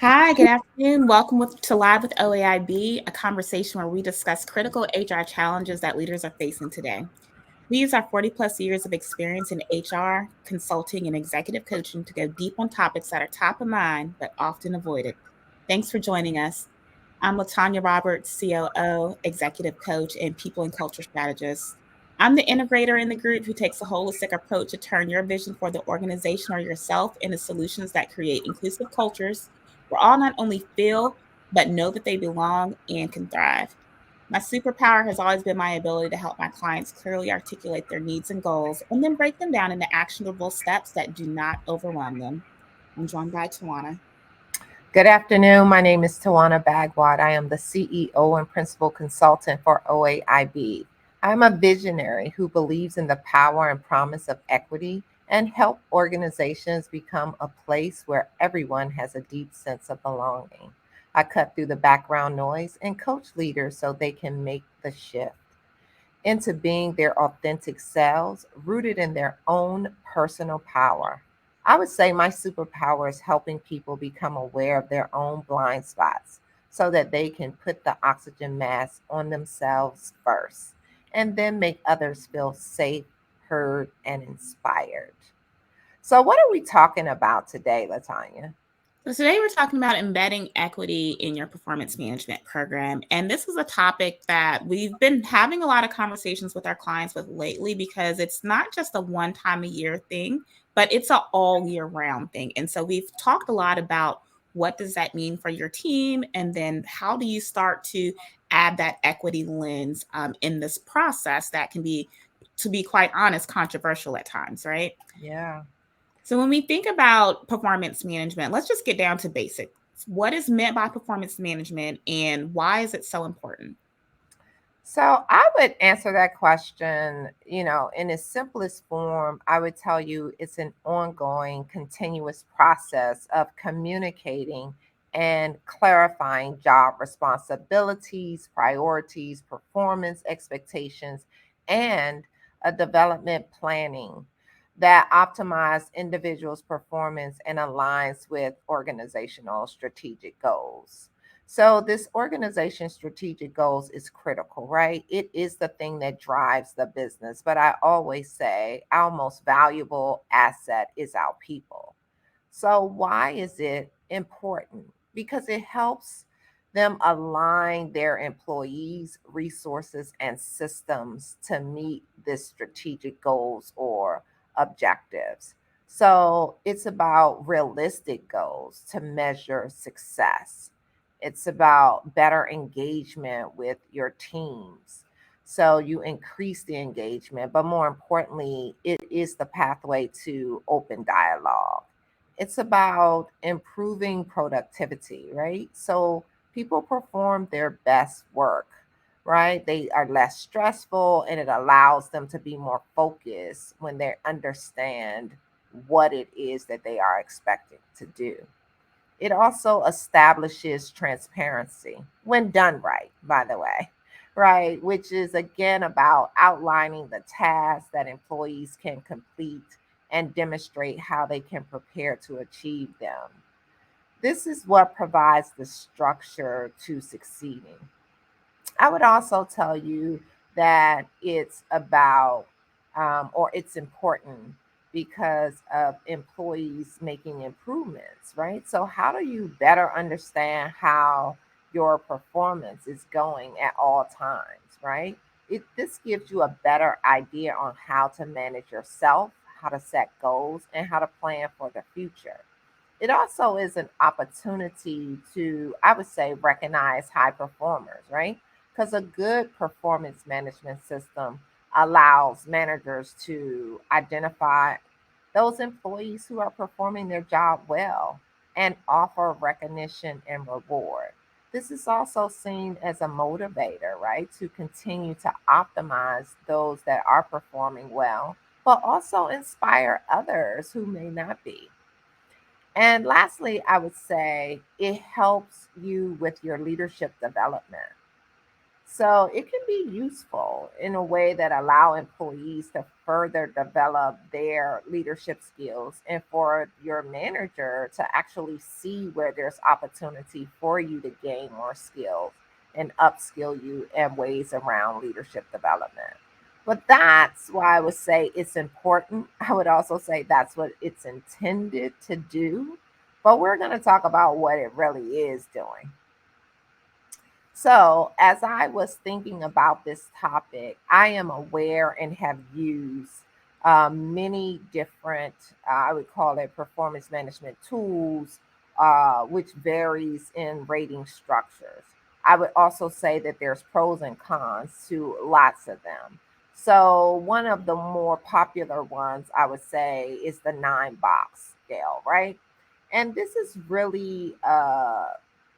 Hi, good afternoon. Welcome to Live with OAIB, a conversation where we discuss critical HR challenges that leaders are facing today. We use our 40 plus years of experience in HR, consulting, and executive coaching to go deep on topics that are top of mind but often avoided. Thanks for joining us. I'm Latanya Roberts, COO, executive coach, and people and culture strategist. I'm the integrator in the group who takes a holistic approach to turn your vision for the organization or yourself into solutions that create inclusive cultures where all not only feel, but know that they belong and can thrive. My superpower has always been my ability to help my clients clearly articulate their needs and goals and then break them down into actionable steps that do not overwhelm them. I'm joined by Tawana. Good afternoon. My name is Tawana Bagwad. I am the CEO and principal consultant for OAIB. I'm a visionary who believes in the power and promise of equity and help organizations become a place where everyone has a deep sense of belonging. I cut through the background noise and coach leaders so they can make the shift into being their authentic selves, rooted in their own personal power. I would say my superpower is helping people become aware of their own blind spots so that they can put the oxygen mask on themselves first and then make others feel safe, heard, and inspired. So, what are we talking about today, Latanya? So today we're talking about embedding equity in your performance management program. And this is a topic that we've been having a lot of conversations with our clients with lately because it's not just a one time a year thing, but it's an all year round thing. And so we've talked a lot about what does that mean for your team, and then how do you start to add that equity lens in this process that can be, to be quite honest, controversial at times, right? Yeah. So when we think about performance management, let's just get down to basics. What is meant by performance management and why is it so important? So I would answer that question, in its simplest form, I would tell you it's an ongoing, continuous process of communicating and clarifying job responsibilities, priorities, performance expectations, and a development planning that optimize individuals' performance and aligns with organizational strategic goals. So, this organization's strategic goals is critical, right? It is the thing that drives the business. But I always say our most valuable asset is our people. So, why is it important? Because it helps them align their employees, resources, and systems to meet this strategic goals or objectives. So, it's about realistic goals to measure success. It's about better engagement with your teams. So you increase the engagement, but more importantly, it is the pathway to open dialogue. It's about improving productivity, right? So people perform their best work, right? They are less stressful and it allows them to be more focused when they understand what it is that they are expected to do. It also establishes transparency when done right, by the way, right? Which is again about outlining the tasks that employees can complete and demonstrate how they can prepare to achieve them. This is what provides the structure to succeeding. I would also tell you that it's about, or it's important because of employees making improvements, right? So, how do you better understand how your performance is going at all times, right? This gives you a better idea on how to manage yourself, how to set goals, and how to plan for the future. It also is an opportunity to, I would say, recognize high performers, right? Because a good performance management system allows managers to identify those employees who are performing their job well and offer recognition and reward. This is also seen as a motivator, right, to continue to optimize those that are performing well, but also inspire others who may not be. And lastly, I would say it helps you with your leadership development. So it can be useful in a way that allow employees to further develop their leadership skills and for your manager to actually see where there's opportunity for you to gain more skills and upskill you in ways around leadership development. But that's why I would say it's important. I would also say that's what it's intended to do. But we're going to talk about what it really is doing. So, as I was thinking about this topic, I am aware and have used many different, I would call it performance management tools, which varies in rating structures. I would also say that there's pros and cons to lots of them. So, one of the more popular ones I would say is the 9 box scale, right? And this is really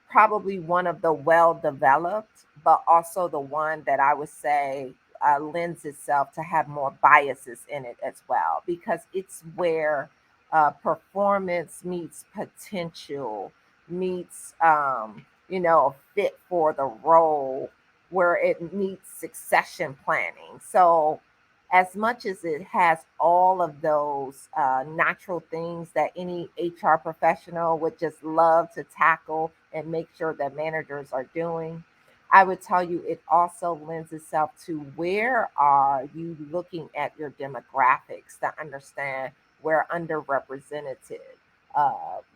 probably one of the well developed, but also the one that I would say lends itself to have more biases in it as well, because it's where performance meets potential, meets, fit for the role, where it meets succession planning. So, as much as it has all of those natural things that any HR professional would just love to tackle and make sure that managers are doing, I would tell you it also lends itself to where are you looking at your demographics to understand where underrepresented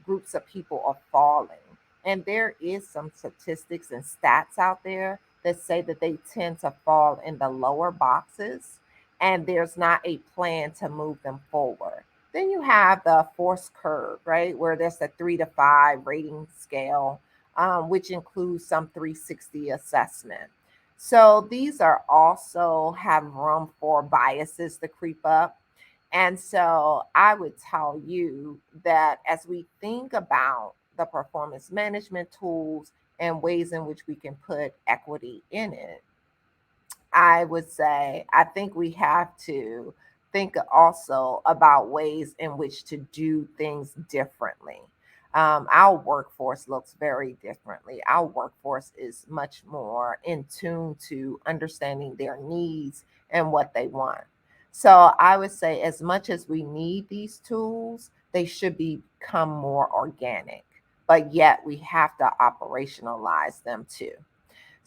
groups of people are falling. And there is some statistics and stats out there that say that they tend to fall in the lower boxes and there's not a plan to move them forward. Then you have the force curve, right? Where there's a 3 to 5 rating scale, which includes some 360 assessment. So these are also have room for biases to creep up. And so I would tell you that as we think about the performance management tools and ways in which we can put equity in it, I would say I think we have to think also about ways in which to do things differently. Our workforce looks very differently. Our workforce is much more in tune to understanding their needs and what they want. So I would say, as much as we need these tools, they should become more organic, but yet we have to operationalize them too.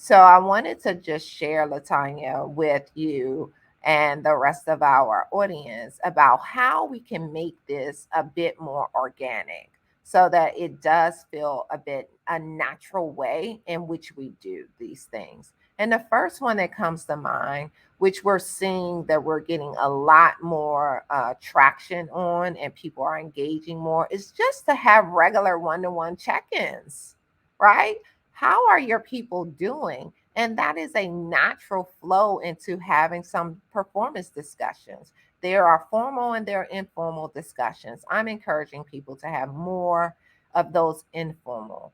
So I wanted to just share, Latanya, with you and the rest of our audience about how we can make this a bit more organic so that it does feel a bit a natural way in which we do these things. And the first one that comes to mind, which we're seeing that we're getting a lot more traction on and people are engaging more, is just to have regular one-to-one check-ins, right? How are your people doing? And that is a natural flow into having some performance discussions. There are formal and there are informal discussions. I'm encouraging people to have more of those informal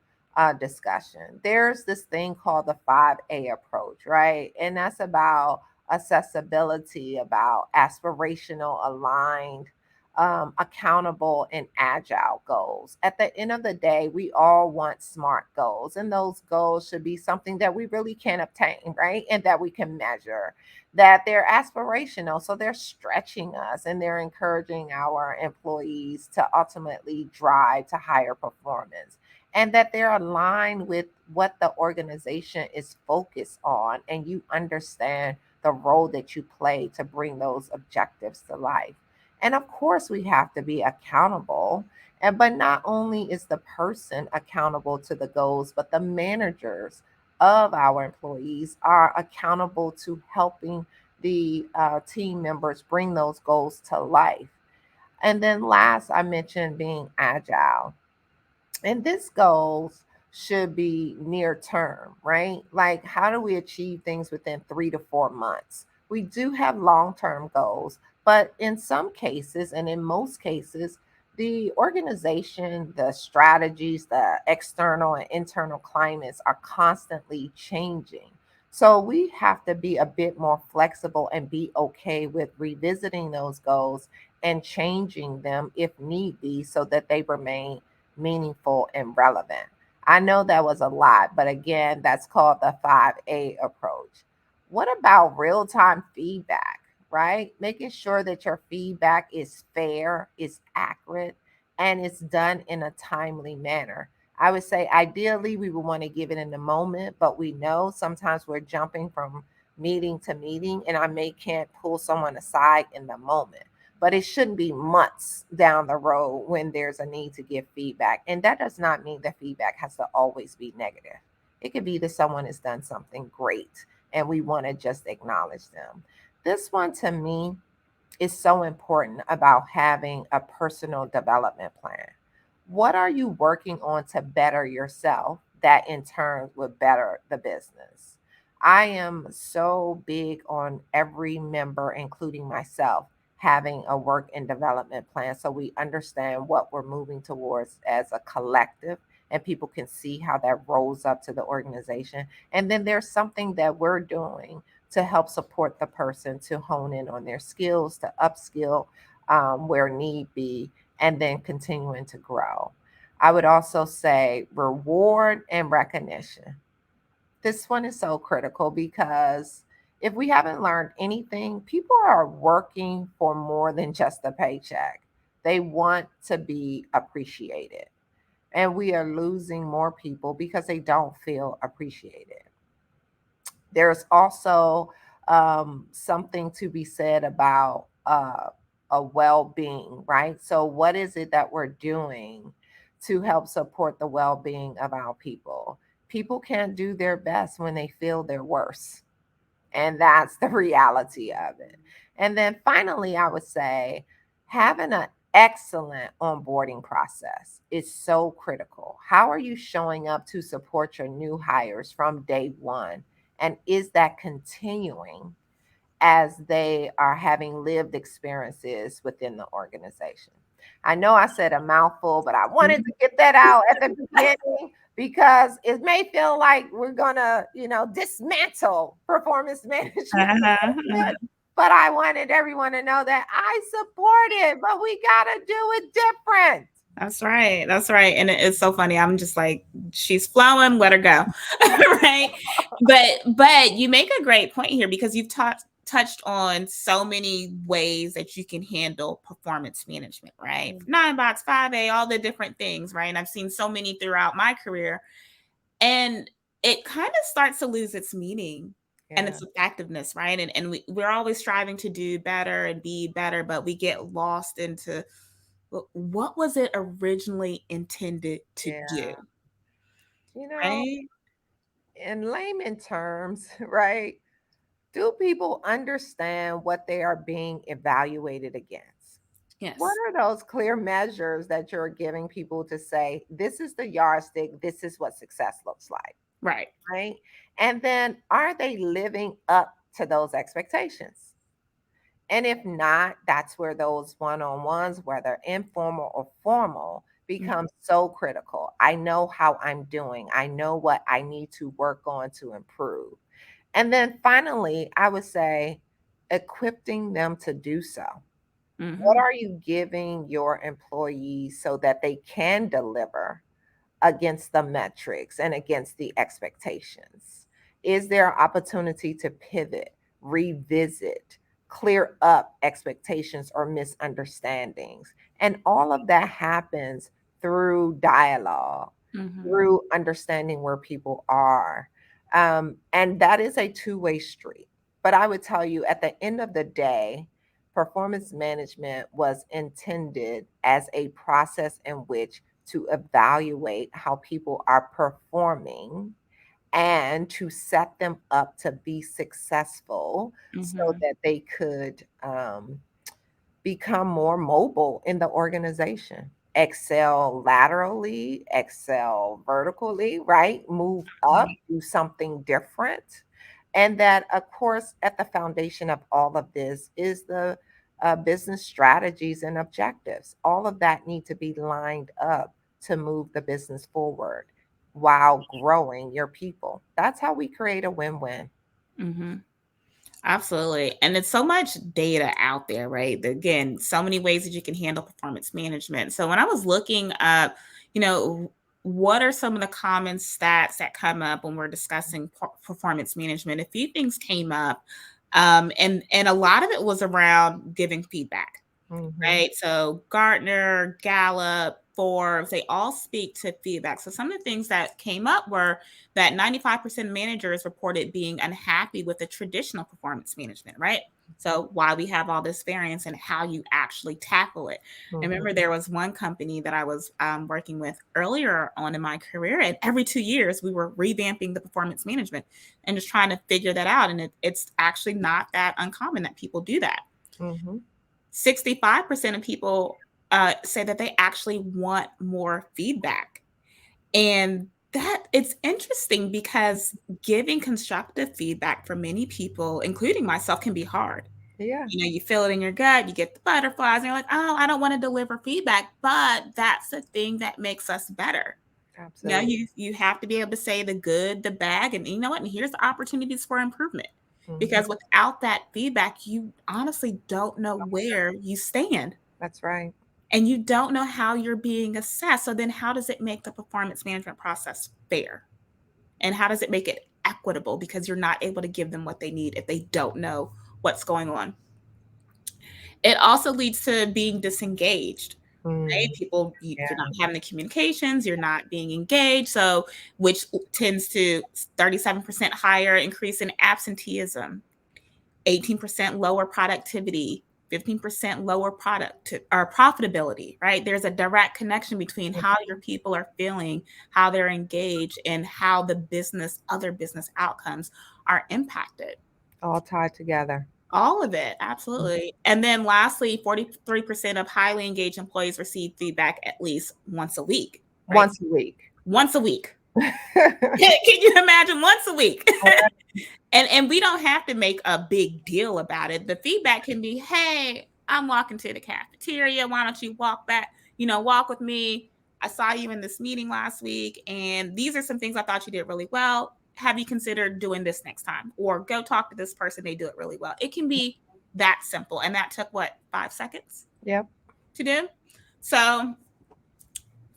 discussion. There's this thing called the 5A approach, right? And that's about accessibility, about aspirational, aligned, accountable, and agile goals. At the end of the day, we all want smart goals, and those goals should be something that we really can obtain, right? And that we can measure, that they're aspirational. So they're stretching us and they're encouraging our employees to ultimately drive to higher performance. And that they're aligned with what the organization is focused on, and you understand the role that you play to bring those objectives to life. And of course, we have to be accountable. And but not only is the person accountable to the goals, but the managers of our employees are accountable to helping the team members bring those goals to life. And then last, I mentioned being agile. And this goals should be near term, right? Like, how do we achieve things within 3 to 4 months? We do have long term goals, but in some cases, and in most cases, the organization, the strategies, the external and internal climates are constantly changing. So we have to be a bit more flexible and be okay with revisiting those goals and changing them if need be so that they remain meaningful and relevant. I know that was a lot, but again, that's called the 5A approach. What about real time feedback, right? Making sure that your feedback is fair, is accurate, and it's done in a timely manner. I would say ideally we would want to give it in the moment, but we know sometimes we're jumping from meeting to meeting, and I may can't pull someone aside in the moment, but it shouldn't be months down the road when there's a need to give feedback. And that does not mean that feedback has to always be negative. It could be that someone has done something great and we want to just acknowledge them. This one to me is so important about having a personal development plan. What are you working on to better yourself that in turn would better the business? I am so big on every member, including myself, having a work and development plan so we understand what we're moving towards as a collective and people can see how that rolls up to the organization. And then there's something that we're doing to help support the person to hone in on their skills, to upskill where need be, and then continuing to grow. I would also say reward and recognition. This one is so critical because if we haven't learned anything, people are working for more than just a paycheck. They want to be appreciated. And we are losing more people because they don't feel appreciated. There's also something to be said about a well being, right? So, what is it that we're doing to help support the well being of our people? People can't do their best when they feel their worst. And that's the reality of it. And then finally, I would say having an excellent onboarding process is so critical. How are you showing up to support your new hires from day one? And is that continuing as they are having lived experiences within the organization? I know I said a mouthful, but I wanted to get that out at the beginning because it may feel like we're going to, dismantle performance management. Uh-huh, uh-huh. But I wanted everyone to know that I support it, but we got to do it different. That's right. That's right. And it's so funny. I'm just like, she's flowing, let her go. Right. But you make a great point here because you've touched on so many ways that you can handle performance management, right? Mm. 9 box, 5A, all the different things, right? And I've seen so many throughout my career. And it kind of starts to lose its meaning and Yeah, its effectiveness, right? And we're always striving to do better and be better, but we get lost into what was it originally intended to do, yeah. You know, right? in layman terms, right? Do people understand what they are being evaluated against? What Yes. are those clear measures that you're giving people to say, this is the yardstick, this is what success looks like, Right. right? And then are they living up to those expectations? And if not, that's where those one on ones, whether informal or formal, Mhm. become so critical. I know how I'm doing, I know what I need to work on to improve. And then finally, I would say equipping them to do so. What Mhm. are you giving your employees so that they can deliver against the metrics and against the expectations? Is there opportunity to pivot, revisit, clear up expectations or misunderstandings? And all of that happens through dialogue, Mhm. through understanding where people are. And that is a two-way street. But I would tell you at the end of the day, performance management was intended as a process in which to evaluate how people are performing and to set them up to be successful so Mhm. that they could become more mobile in the organization, excel laterally, excel vertically, right? Move up, Mhm. do something different. And that, of course, at the foundation of all of this is the business strategies and objectives. All of that need to be lined up to move the business forward while growing your people. That's how we create a win win. Mhm. Absolutely. And it's so much data out there, right? Again, so many ways that you can handle performance management. So when I was looking up, you know, what are some of the common stats that come up when we're discussing performance management? A few things came up, and a lot of it was around giving feedback, Mm-hmm. right? So Gartner, Gallup, Forbes, they all speak to feedback. So some of the things that came up were that 95% of managers reported being unhappy with the traditional performance management, right? So why we have all this variance and how you actually tackle it. I Mm-hmm. remember there was one company that I was working with earlier on in my career, and every 2 years we were revamping the performance management and just trying to figure that out. And it's actually not that uncommon that people do that. Mm-hmm. 65% of people say that they actually want more feedback. And that it's interesting because giving constructive feedback for many people, including myself, can be hard. Yeah, You know, you feel it in your gut, you get the butterflies, and you're like, oh, I don't want to deliver feedback. But that's the thing that makes us better. You know, absolutely. you have to be able to say the good, the bad, and you know what? And here's the opportunities for improvement. Mm-hmm. Because without that feedback, you honestly don't know where you stand That's right. and you don't know how you're being assessed. So then how does it make the performance management process fair? And how does it make it equitable? Because you're not able to give them what they need if they don't know what's going on. It also leads to being disengaged, right? Mm, People, you're not yeah. having the communications, you're not being engaged. So, which tends to 37% higher increase in absenteeism, 18% lower productivity, 15% lower product or profitability, right? There's a direct connection between how your people are feeling, how they're engaged, and how the business, other business outcomes are impacted. All tied together. All of it, Mm. absolutely. And then lastly, 43% of highly engaged employees receive feedback at least once a week, right? Once a week. Once a week. Can you imagine once a week? And we don't have to make a big deal about it. The feedback can be, hey, I'm walking to the cafeteria. Why don't you walk back? You know, walk with me. I saw you in this meeting last week, and these are some things I thought you did really well. Have you considered doing this next time? Or go talk to this person. They do it really well. It can be that simple. And that took what, 5 seconds Yep. to do? So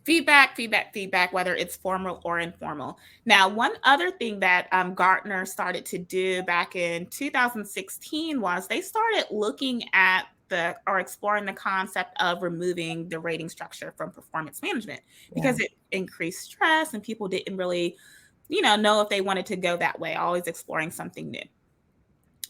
feedback, feedback, feedback, whether it's formal or informal. Now, one other thing that Gartner started to do back in 2016 was they started looking at the or exploring the concept of removing the rating structure from performance management Yeah. because it increased stress and people didn't really, know if they wanted to go that way, always exploring something new.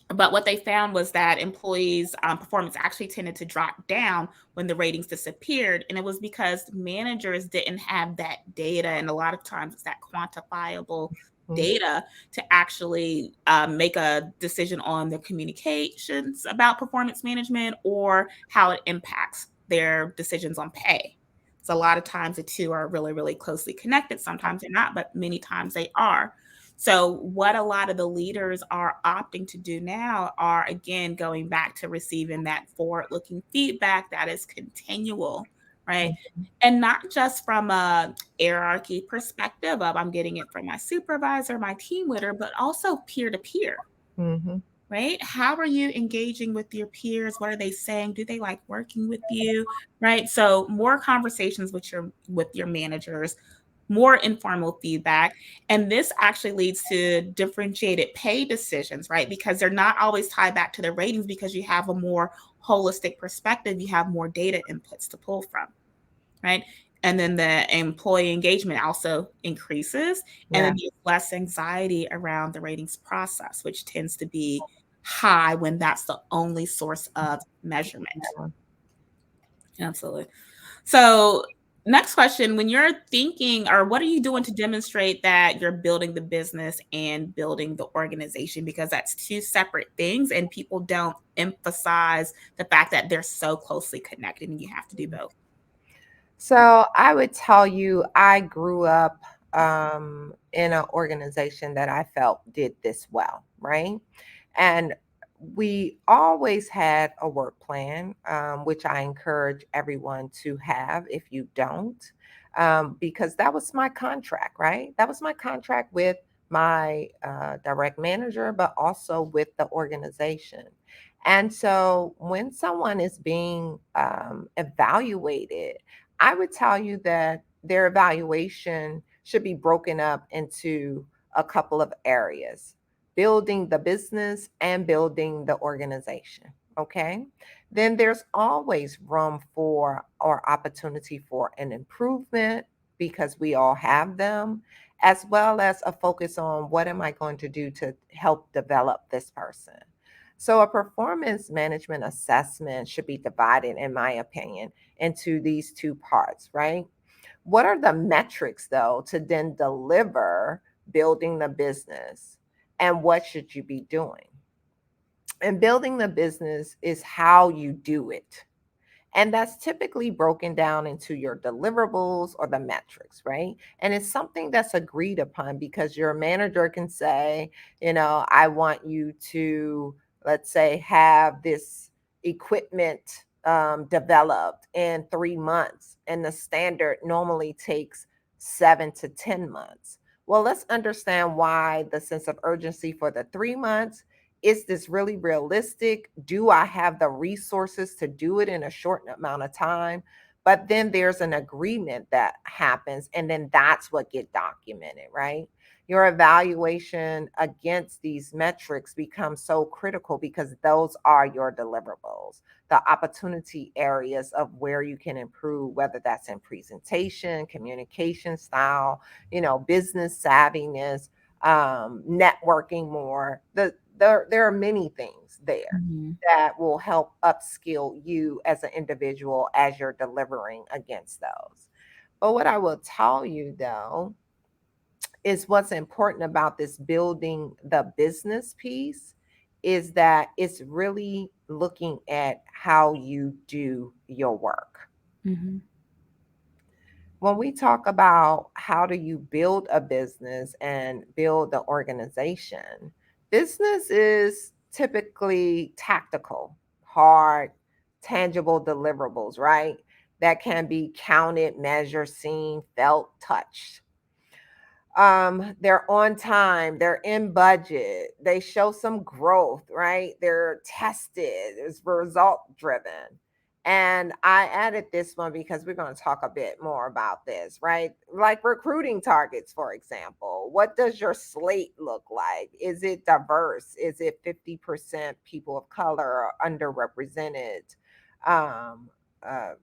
But what they found was that employees' performance actually tended to drop down when the ratings disappeared. And it was because managers didn't have that data. And a lot of times it's that quantifiable Mm. data to actually make a decision on the communications about performance management or how it impacts their decisions on pay. So a lot of times the two are really, really closely connected. Sometimes they're not, but many times they are. So, what a lot of the leaders are opting to do now are again going back to receiving that forward looking feedback that is continual, right? And not just from a hierarchy perspective of I'm getting it from my supervisor, my team leader, but also peer to peer, Mm-hmm. right? How are you engaging with your peers? What are they saying? Do they like working with you? Right? So more conversations with your managers, more informal feedback, and this actually leads to differentiated pay decisions, right? Because they're not always tied back to the ratings because you have a more holistic perspective, you have more data inputs to pull from, right? And then the employee engagement also increases, and Yeah. then there's less anxiety around the ratings process, which tends to be high when that's the only source of measurement. Yeah. Absolutely. So, next question, when you're thinking or what are you doing to demonstrate that you're building the business and building the organization? Because that's two separate things, and people don't emphasize the fact that they're so closely connected and you have to do both. So I would tell you, I grew up in an organization that I felt did this well, right? And we always had a work plan, which I encourage everyone to have if you don't, because that was my contract, right? That was my contract with my direct manager, but also with the organization. And so when someone is being evaluated, I would tell you that their evaluation should be broken up into a couple of areas: building the business and building the organization. Okay. Then there's always room for or opportunity for an improvement, because we all have them, as well as a focus on what am I going to do to help develop this person. So, a performance management assessment should be divided, in my opinion, into these two parts, right? What are the metrics, though, to then deliver building the business? And what should you be doing? And building the business is how you do it. And that's typically broken down into your deliverables or the metrics, right? And it's something that's agreed upon, because your manager can say, I want you to, let's say, have this equipment developed in 3 months, and the standard normally takes 7 to 10 months. Well, let's understand why the sense of urgency for the 3 months. Is this really realistic? Do I have the resources to do it in a short amount of time? But then there's an agreement that happens, and then that's what get documented, right? Your evaluation against these metrics becomes so critical, because those are your deliverables, the opportunity areas of where you can improve, whether that's in presentation, communication style, business savviness, networking more. There are many things there Mhm. that will help upskill you as an individual as you're delivering against those. But what I will tell you, though, is what's important about this building the business piece is that it's really looking at how you do your work. Mhm. When we talk about how do you build a business and build the organization, business is typically tactical, hard, tangible deliverables, right? That can be counted, measured, seen, felt, touched. They're on time, they're in budget, they show some growth, right? They're tested, it's result driven. And I added this one because we're going to talk a bit more about this, right? Like recruiting targets, for example. What does your slate look like? Is it diverse? Is it 50% people of color or underrepresented? Um, uh,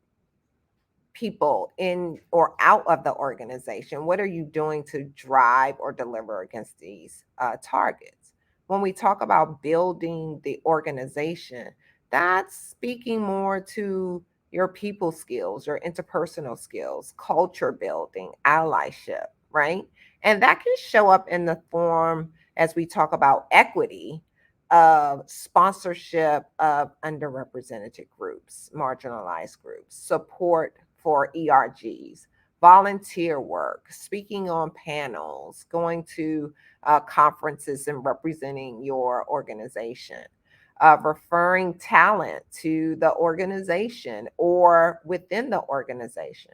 People in or out of the organization? What are you doing to drive or deliver against these targets? When we talk about building the organization, that's speaking more to your people skills, your interpersonal skills, culture building, allyship, right? And that can show up in the form, as we talk about equity, of sponsorship of underrepresented groups, marginalized groups, support for ERGs, volunteer work, speaking on panels, going to conferences and representing your organization, referring talent to the organization or within the organization.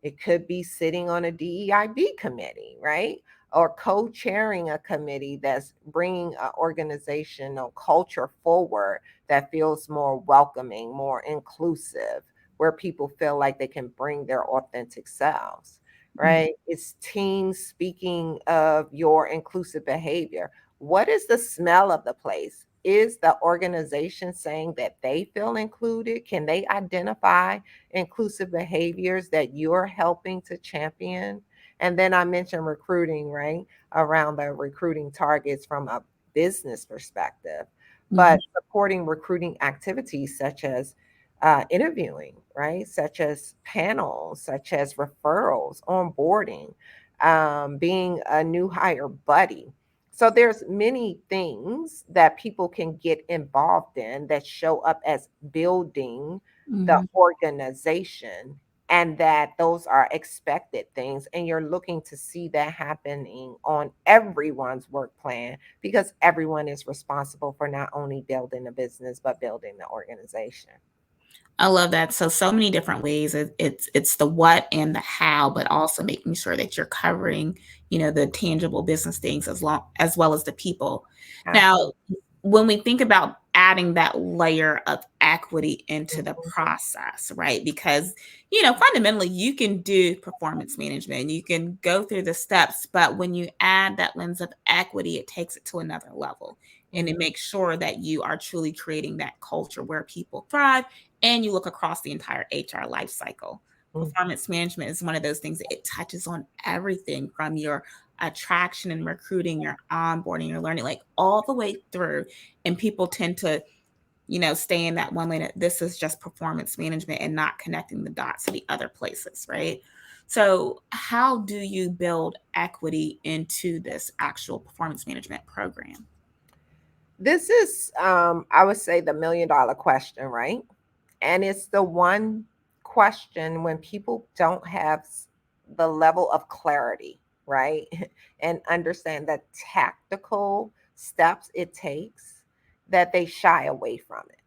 It could be sitting on a DEIB committee, right? Or co-chairing a committee that's bringing an organizational culture forward that feels more welcoming, more inclusive, where people feel like they can bring their authentic selves, Mhm. right? It's teams. Speaking of your inclusive behavior, what is the smell of the place? Is the organization saying that they feel included? Can they identify inclusive behaviors that you're helping to champion? And then I mentioned recruiting, right? Around the recruiting targets from a business perspective, Mhm. but supporting recruiting activities such as interviewing, right? Such as panels, such as referrals, onboarding, being a new hire buddy. So there's many things that people can get involved in that show up as building the Mhm. organization, and that those are expected things, and you're looking to see that happening on everyone's work plan, because everyone is responsible for not only building a business but building the organization. I love that. So many different ways. It's the what and the how, but also making sure that you're covering, the tangible business things as well as the people. Now, Absolutely. when we think about adding that layer of equity into the Mhm, process, right? Because, fundamentally, you can do performance management, you can go through the steps, but when you add that lens of equity, it takes it to another level. And it mhm, makes sure that you are truly creating that culture where people thrive and you look across the entire HR life cycle. mhm. Performance management is one of those things that it touches on everything from your attraction and recruiting, your onboarding, your learning, like all the way through. And people tend to, stay in that one lane. This is just performance management and not connecting the dots to the other places, right? So, how do you build equity into this actual performance management program? This is, I would say, the $1,000,000 question, right? And it's the one question when people don't have the level of clarity, right? And understand the tactical steps it takes, that they shy away from it.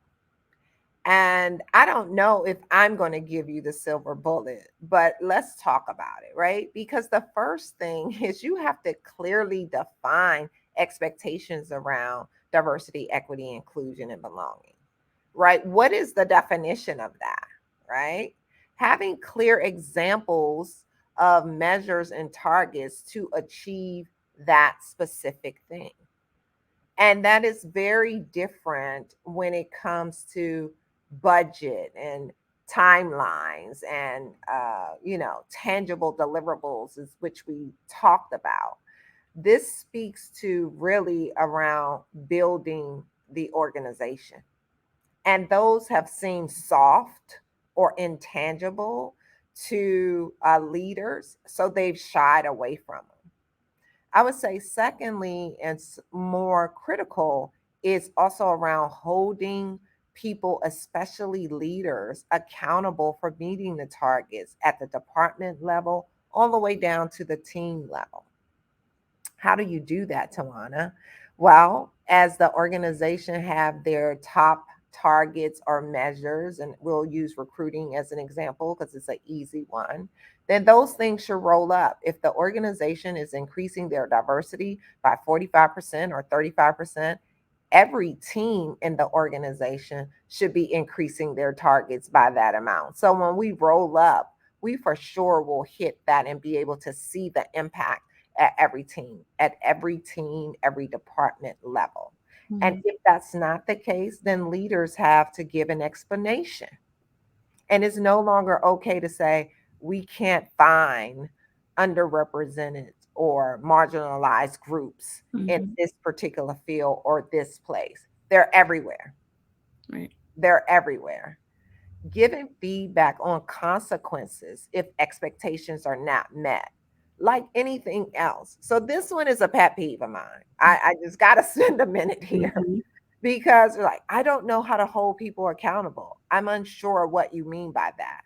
And I don't know if I'm going to give you the silver bullet, but let's talk about it, right? Because the first thing is you have to clearly define expectations around diversity, equity, inclusion, and belonging, right? What is the definition of that, right? Having clear examples of measures and targets to achieve that specific thing. And that is very different when it comes to budget and timelines and tangible deliverables, is which we talked about. This speaks to really around building the organization, and those have seemed soft or intangible to leaders, so they've shied away from them. I would say, secondly, and more critical, is also around holding people, especially leaders, accountable for meeting the targets at the department level, all the way down to the team level. How do you do that, Tawana? Well, as the organization have their top targets or measures, and we'll use recruiting as an example because it's an easy one, then those things should roll up. If the organization is increasing their diversity by 45% or 35%, every team in the organization should be increasing their targets by that amount. So when we roll up, we for sure will hit that and be able to see the impact at every team, every department level. And Mhm. if that's not the case, then leaders have to give an explanation. And it's no longer okay to say, we can't find underrepresented or marginalized groups in Mhm. this particular field or this place. They're everywhere. Right. They're everywhere. Giving feedback on consequences if expectations are not met, like anything else. So this one is a pet peeve of mine. I just got to spend a minute here, Mhm. because like, I don't know how to hold people accountable. I'm unsure what you mean by that.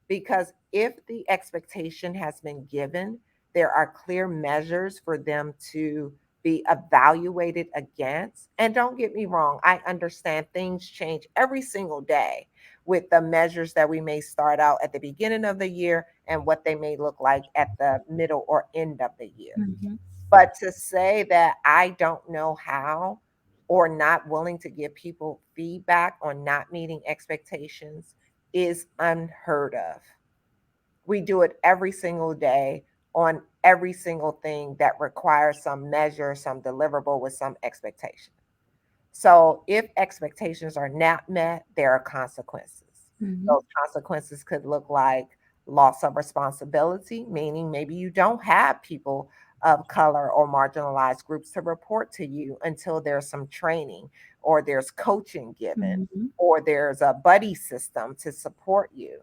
Because if the expectation has been given, there are clear measures for them to be evaluated against. And don't get me wrong, I understand things change every single day with the measures that we may start out at the beginning of the year and what they may look like at the middle or end of the year. Mhm. But to say that I don't know how, or not willing to give people feedback on not meeting expectations, is unheard of. We do it every single day on every single thing that requires some measure, some deliverable with some expectation. So if expectations are not met, there are consequences. Mhm. Those consequences could look like loss of responsibility, meaning maybe you don't have people of color or marginalized groups to report to you until there's some training, or there's coaching given, Mhm. or there's a buddy system to support you.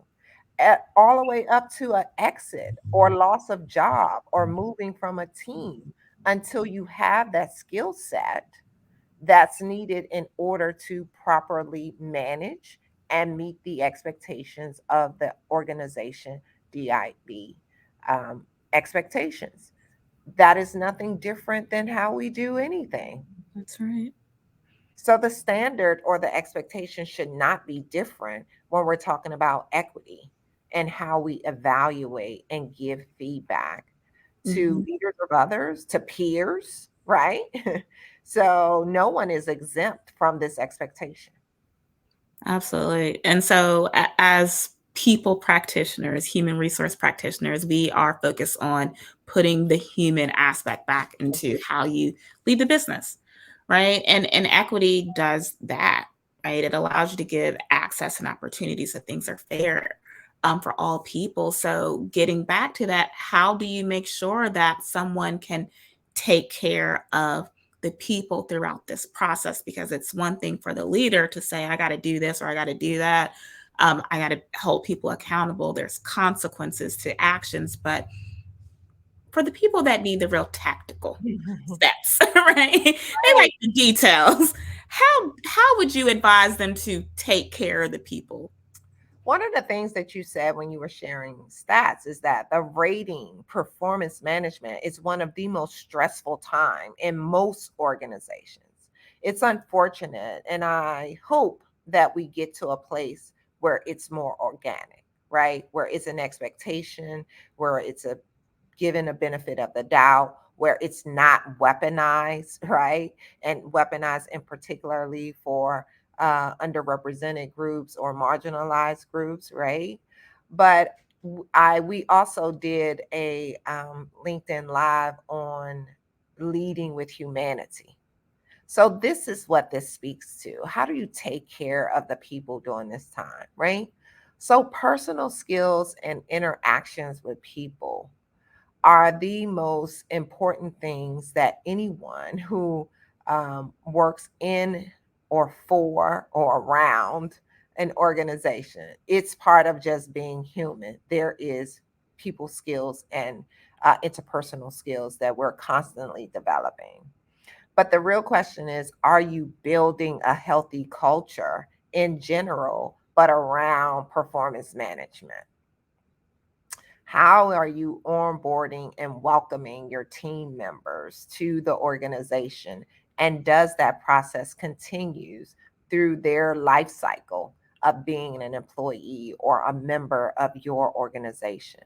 All the way up to an exit or loss of job or moving from a team, until you have that skill set that's needed in order to properly manage and meet the expectations of the organization, DIB expectations. That is nothing different than how we do anything. That's right. So the standard or the expectation should not be different when we're talking about equity and how we evaluate and give feedback to Mhm. leaders of others, to peers, right? So no one is exempt from this expectation. Absolutely. And so, as people practitioners, human resource practitioners, we are focused on putting the human aspect back into how you lead the business, right? And equity does that, right? It allows you to give access and opportunities so things are fair, for all people. So, getting back to that, how do you make sure that someone can take care of the people throughout this process? Because it's one thing for the leader to say, I got to do this or I got to do that. I got to hold people accountable. There's consequences to actions, but for the people that need the real tactical steps, right? They Right. like the details. How would you advise them to take care of the people? One of the things that you said when you were sharing stats is that the rating performance management is one of the most stressful time in most organizations. It's unfortunate, and I hope that we get to a place where it's more organic, right? Where it's an expectation, where it's a given a benefit of the doubt, where it's not weaponized, right? And weaponized in particularly for underrepresented groups or marginalized groups, right? But we also did a LinkedIn live on leading with humanity. So this is what this speaks to. How do you take care of the people during this time, right? So personal skills and interactions with people are the most important things that anyone who works in or for or around an organization, it's part of just being human. There is people skills and interpersonal skills that we're constantly developing. But the real question is, are you building a healthy culture in general, but around performance management? How are you onboarding and welcoming your team members to the organization? And does that process continues through their life cycle of being an employee or a member of your organization?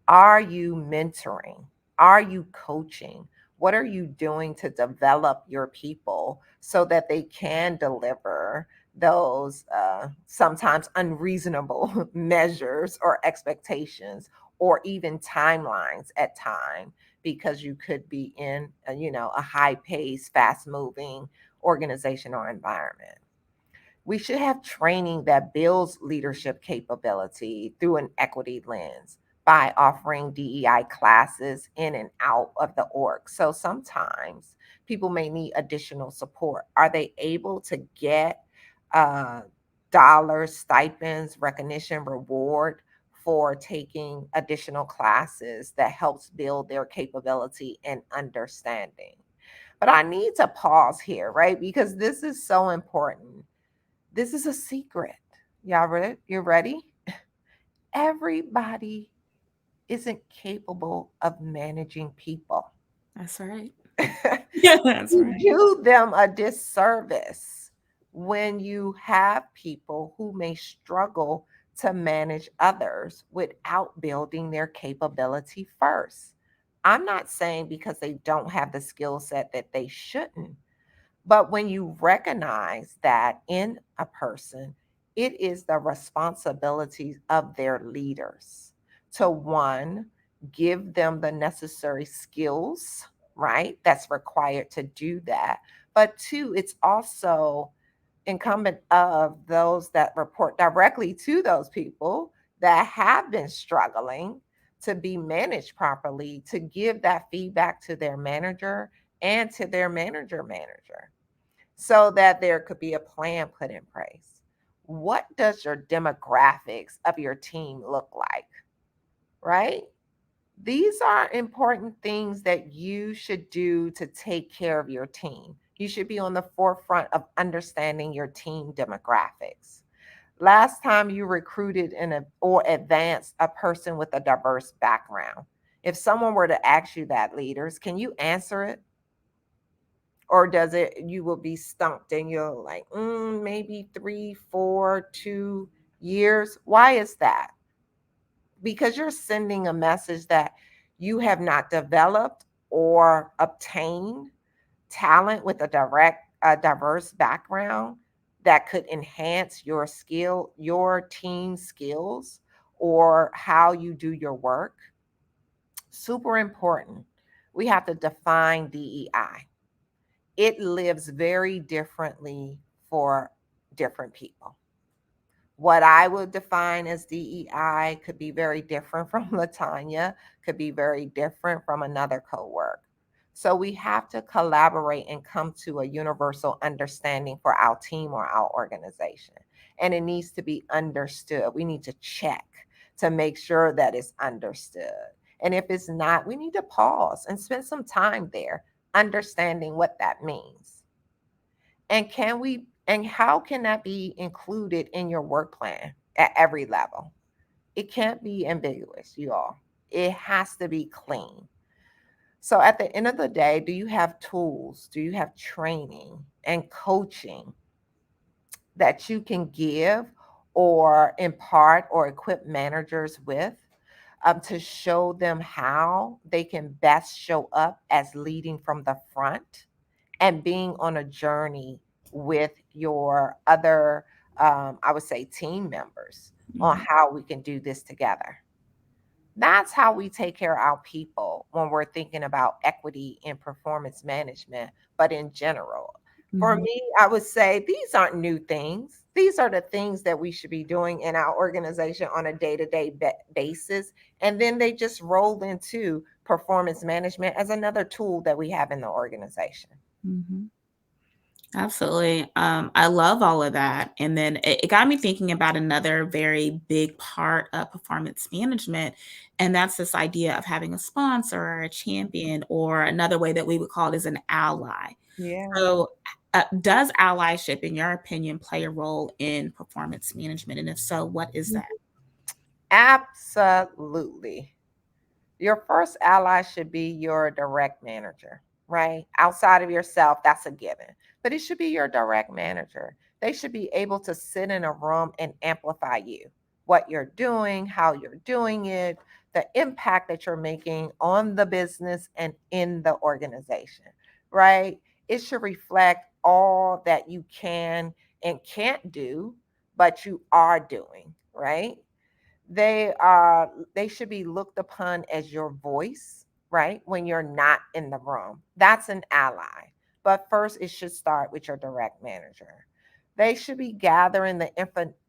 Are you mentoring? Are you coaching? What are you doing to develop your people so that they can deliver those sometimes unreasonable measures or expectations or even timelines at time, because you could be in a high pace, fast moving organization or environment. We should have training that builds leadership capability through an equity lens by offering DEI classes in and out of the org. So sometimes people may need additional support. Are they able to get uh, dollars, stipends, recognition, reward for taking additional classes that helps build their capability and understanding? But I need to pause here, right? Because this is so important. This is a secret. Y'all ready? You ready? Everybody isn't capable of managing people. That's right. That's You right. do them a disservice when you have people who may struggle to manage others without building their capability first. I'm not saying because they don't have the skill set that they shouldn't. But when you recognize that in a person, it is the responsibility of their leaders to one, give them the necessary skills, right? That's required to do that. But two, it's also incumbent of those that report directly to those people that have been struggling to be managed properly to give that feedback to their manager and to their manager so that there could be a plan put in place. What does your demographics of your team look like? Right? These are important things that you should do to take care of your team. You should be on the forefront of understanding your team demographics. Last time you recruited or advanced a person with a diverse background. If someone were to ask you that, leaders, can you answer it? Or does it you will be stumped and you're like maybe 3, 4, 2 years? Why is that? Because you're sending a message that you have not developed or obtained talent with a diverse background that could enhance your skill, your team skills, or how you do your work. Super important. We have to define DEI. It lives very differently for different people. What I would define as DEI could be very different from Latanya, could be very different from another coworker. So we have to collaborate and come to a universal understanding for our team or our organization. And it needs to be understood. We need to check to make sure that it's understood. And if it's not, we need to pause and spend some time there understanding what that means. And how can that be included in your work plan at every level? It can't be ambiguous, you all. It has to be clean. So at the end of the day, do you have tools? Do you have training and coaching that you can give or impart or equip managers with, to show them how they can best show up as leading from the front and being on a journey with your other, I would say, team members on Mhm. how we can do this together? That's how we take care of our people when we're thinking about equity in performance management, but in general. For Mhm. me, I would say these aren't new things. These are the things that we should be doing in our organization on a day to day basis. And then they just roll into performance management as another tool that we have in the organization. Mhm. Absolutely. I love all of that. And then it got me thinking about another very big part of performance management. And that's this idea of having a sponsor or a champion, or another way that we would call it is an ally. Yeah. So, does allyship, in your opinion, play a role in performance management? And if so, what is that? Absolutely. Your first ally should be your direct manager, right? Outside of yourself, that's a given. But it should be your direct manager. They should be able to sit in a room and amplify you, what you're doing, how you're doing it, the impact that you're making on the business and in the organization, right? It should reflect all that you can and can't do, but you are doing, right? They should be looked upon as your voice, right? When you're not in the room, that's an ally. But first it should start with your direct manager. They should be gathering the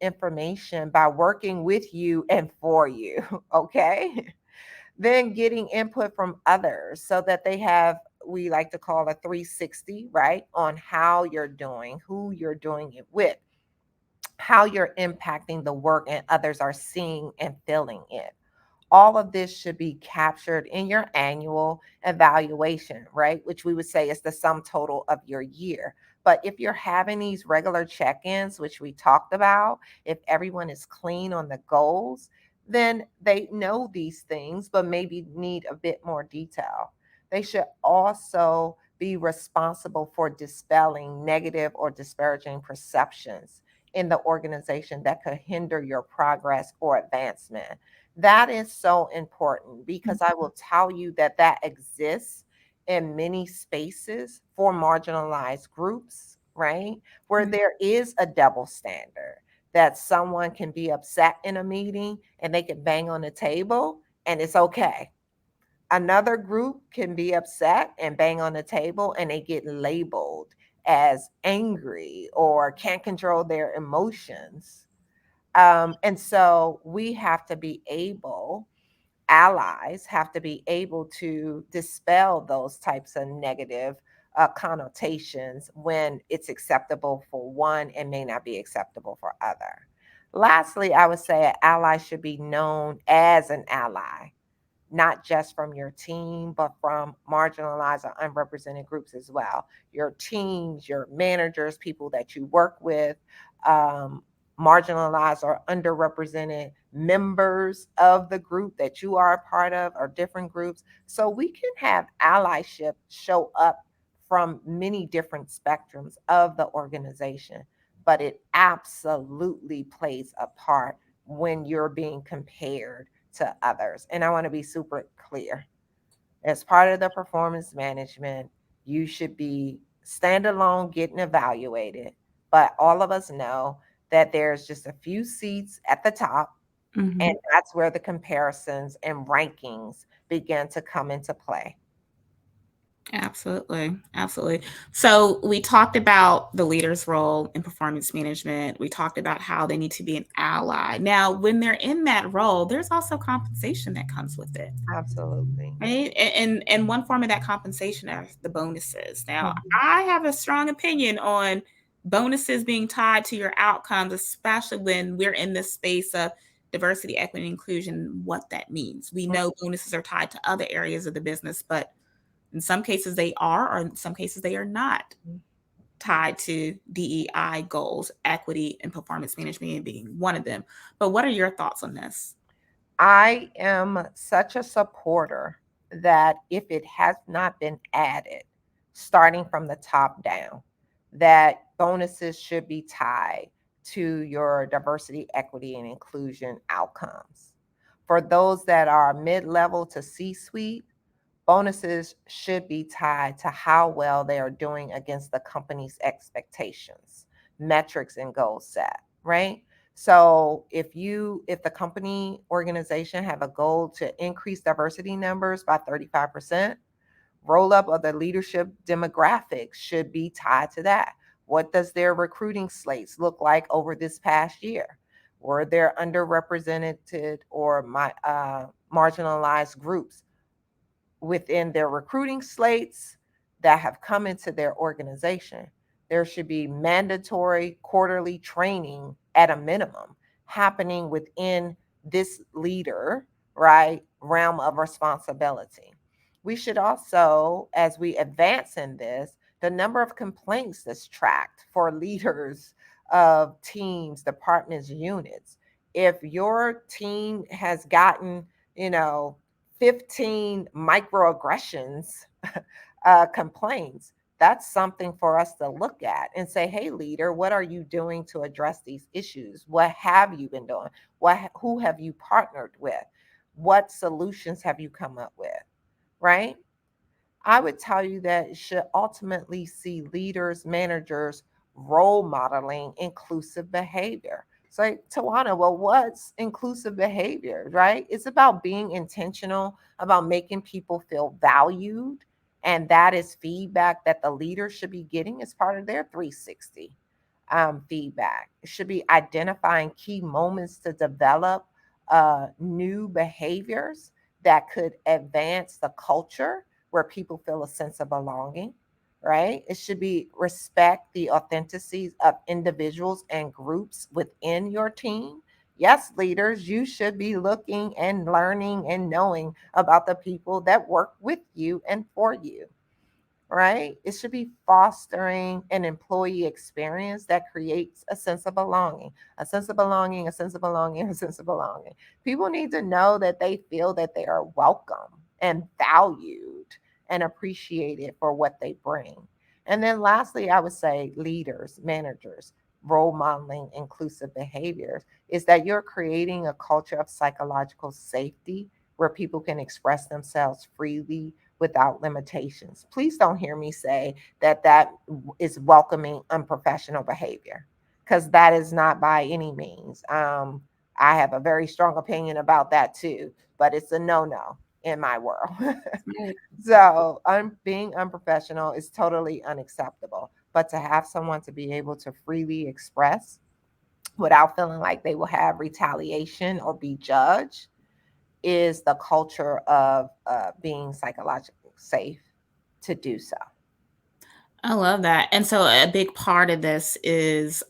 information by working with you and for you. Okay. Then getting input from others so that they have, we like to call a 360, right, on how you're doing, who you're doing it with, how you're impacting the work, and others are seeing and feeling it. All of this should be captured in your annual evaluation, right? Which we would say is the sum total of your year. But if you're having these regular check ins, which we talked about, if everyone is clean on the goals, then they know these things, but maybe need a bit more detail. They should also be responsible for dispelling negative or disparaging perceptions in the organization that could hinder your progress or advancement. That is so important because I will tell you that that exists in many spaces for marginalized groups, right? Where Right. there is a double standard, that someone can be upset in a meeting and they can bang on the table and it's okay. Another group can be upset and bang on the table and they get labeled as angry or can't control their emotions. And so we have to be able, allies have to be able to dispel those types of negative connotations when it's acceptable for one and may not be acceptable for other. Lastly, I would say an ally should be known as an ally, not just from your team, but from marginalized or unrepresented groups as well. Your teams, your managers, people that you work with, um, marginalized or underrepresented members of the group that you are a part of, or different groups. So we can have allyship show up from many different spectrums of the organization, but it absolutely plays a part when you're being compared to others. And I want to be super clear. As part of the performance management, You should be standalone getting evaluated. But all of us know that there's just a few seats at the top, and Mhm. that's where the comparisons and rankings begin to come into play. Absolutely. Absolutely. So we talked about the leader's role in performance management. We talked about how they need to be an ally. Now, when they're in that role, there's also compensation that comes with it. Absolutely. Right. And one form of that compensation are the bonuses. Now, Mhm. I have a strong opinion on bonuses being tied to your outcomes, especially when we're in this space of diversity, equity, and inclusion, what that means. We know bonuses are tied to other areas of the business, but in some cases they are, or in some cases they are not Mhm. tied to DEI goals, equity and performance management being one of them. But what are your thoughts on this? I am such a supporter that if it has not been added, starting from the top down, that bonuses should be tied to your diversity, equity, and inclusion outcomes. For those that are mid level to C suite, bonuses should be tied to how well they are doing against the company's expectations, metrics, and goals set, right? So if the company organization have a goal to increase diversity numbers by 35%, roll up of the leadership demographics should be tied to that. What does their recruiting slates look like over this past year? Were there underrepresented or marginalized groups within their recruiting slates that have come into their organization? There should be mandatory quarterly training at a minimum happening within this leader, right, realm of responsibility. We should also, as we advance in this, the number of complaints that's tracked for leaders of teams, departments, units. If your team has gotten, you know, 15 microaggressions complaints, that's something for us to look at and say, hey, leader, what are you doing to address these issues? What have you been doing? Who have you partnered with? What solutions have you come up with? Right? I would tell you that it should ultimately see leaders, managers role modeling inclusive behavior. So, Tawana, well, what's inclusive behavior, right? It's about being intentional, about making people feel valued. And that is feedback that the leader should be getting as part of their 360 feedback. It should be identifying key moments to develop new behaviors that could advance the culture where people feel a sense of belonging, right? It should be respect the authenticities of individuals and groups within your team. Yes, leaders, you should be looking and learning and knowing about the people that work with you and for you, right? It should be fostering an employee experience that creates a sense of belonging, a sense of belonging, a sense of belonging, a sense of belonging. People need to know that they feel that they are welcome and valued and appreciated for what they bring. And then lastly, I would say leaders, managers, role modeling inclusive behaviors is that you're creating a culture of psychological safety where people can express themselves freely without limitations. Please don't hear me say that that is welcoming unprofessional behavior, because that is not by any means. I have a very strong opinion about that too, but it's a no no in my world. Right. So being unprofessional is totally unacceptable. But to have someone to be able to freely express without feeling like they will have retaliation or be judged is the culture of being psychologically safe to do so. I love that. And so a big part of this is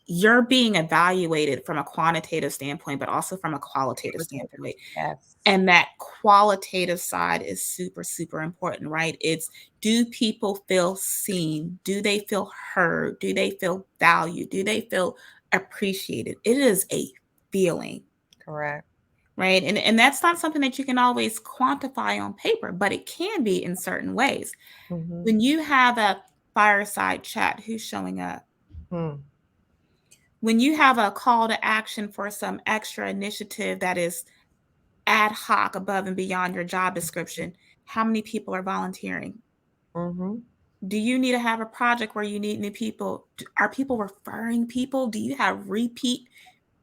you're being evaluated from a quantitative standpoint, but also from a qualitative standpoint. Yes, And that qualitative side is super, super important, right? It's, do people feel seen? Do they feel heard? Do they feel valued? Do they feel appreciated? It is a feeling, correct. right? And that's not something that you can always quantify on paper, but it can be in certain ways. Mm-hmm. When you have a fireside chat, who's showing up? Hmm. When you have a call to action for some extra initiative that is ad hoc above and beyond your job description, how many people are volunteering? Mm-hmm. Do you need to have a project where you need new people? Are people referring people? Do you have repeat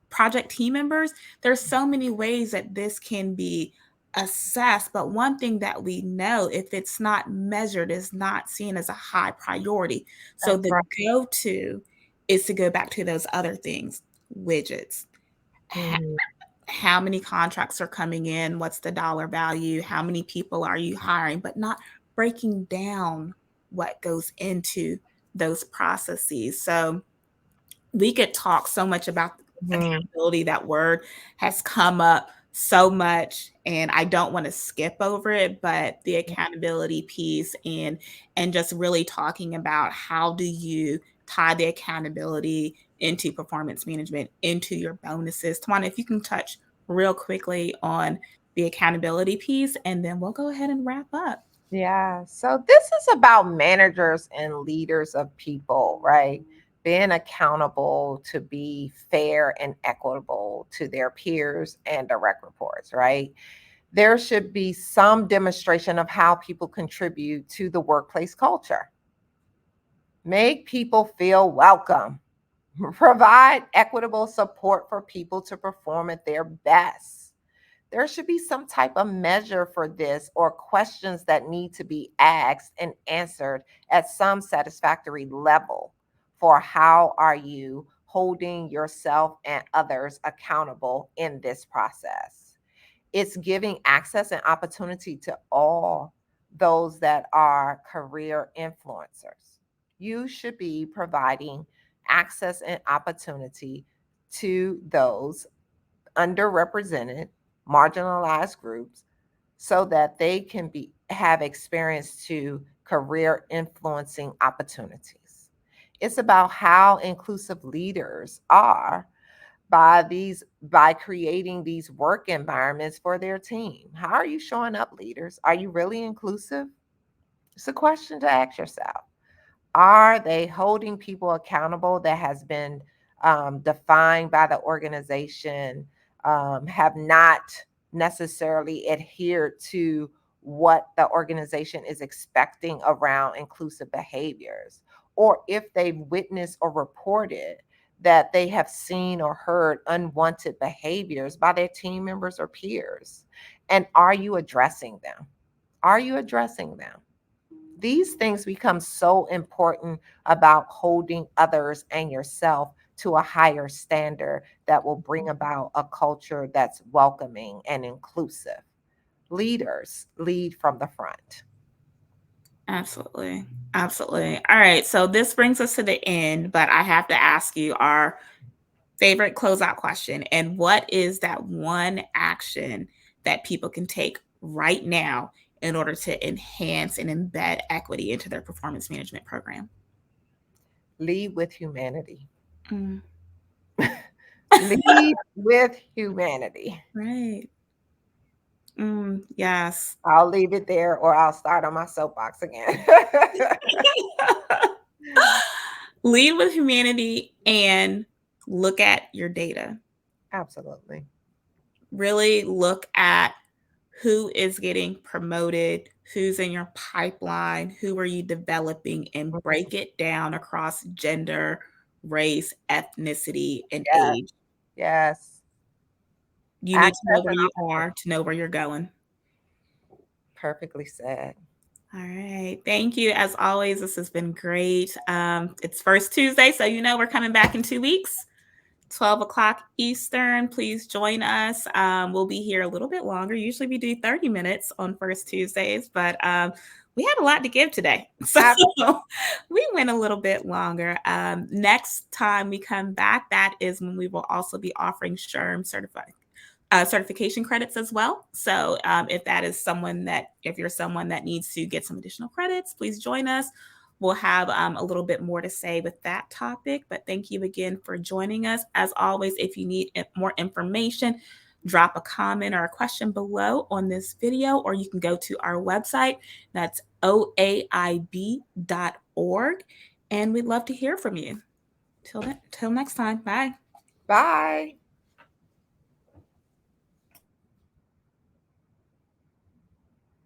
project team members? There's so many ways that this can be assessed, but one thing that we know, if it's not measured, is not seen as a high priority. So That's the right. go-to is to go back to those other things, widgets. Mhm. How many contracts are coming in? What's the dollar value? How many people are you hiring? But not breaking down what goes into those processes. So we could talk so much about Mhm. accountability. That word has come up so much, and I don't want to skip over it, but the accountability piece and just really talking about how do you tie the accountability into performance management, into your bonuses. Tawana, if you can touch real quickly on the accountability piece, and then we'll go ahead and wrap up. Yeah. So this is about managers and leaders of people, right? Being accountable to be fair and equitable to their peers and direct reports, right? There should be some demonstration of how people contribute to the workplace culture. Make people feel welcome. Provide equitable support for people to perform at their best. There should be some type of measure for this or questions that need to be asked and answered at some satisfactory level for how are you holding yourself and others accountable in this process. It's giving access and opportunity to all those that are career influencers. You should be providing access and opportunity to those underrepresented, marginalized groups so that they can be have experience to career influencing opportunities. It's about how inclusive leaders are by creating these work environments for their team. How are you showing up, leaders? Are you really inclusive? It's a question to ask yourself. Are they holding people accountable that has been defined by the organization, have not necessarily adhered to what the organization is expecting around inclusive behaviors? Or if they've witnessed or reported that they have seen or heard unwanted behaviors by their team members or peers? And are you addressing them? Are you addressing them? These things become so important about holding others and yourself to a higher standard that will bring about a culture that's welcoming and inclusive. Leaders lead from the front. Absolutely. Absolutely. All right. So this brings us to the end, but I have to ask you our favorite closeout question. And what is that one action that people can take right now in order to enhance and embed equity into their performance management program? Lead with humanity. Mm, Lead with humanity. right. Yes. I'll leave it there or I'll start on my soapbox again. Lead with humanity and look at your data. Absolutely. Really look at who is getting promoted, who's in your pipeline, who are you developing, and Mhm. break it down across gender, race, ethnicity, and Yes. age. Yes. You need to know Access where and you are to know where you're going. perfectly said. All right. Thank you. As always, this has been great. It's First Tuesday, so you know we're coming back in 2 weeks. 12 o'clock Eastern. Please join us. We'll be here a little bit longer. Usually we do 30 minutes on First Tuesdays, but we had a lot to give today. So we went a little bit longer. Next time we come back, that is when we will also be offering SHRM certification credits as well. So if you're someone that needs to get some additional credits, please join us. We'll have a little bit more to say with that topic, but thank you again for joining us. As always, if you need more information, drop a comment or a question below on this video, or you can go to our website. That's oaib.org. And we'd love to hear from you. Till next time. Bye. Bye.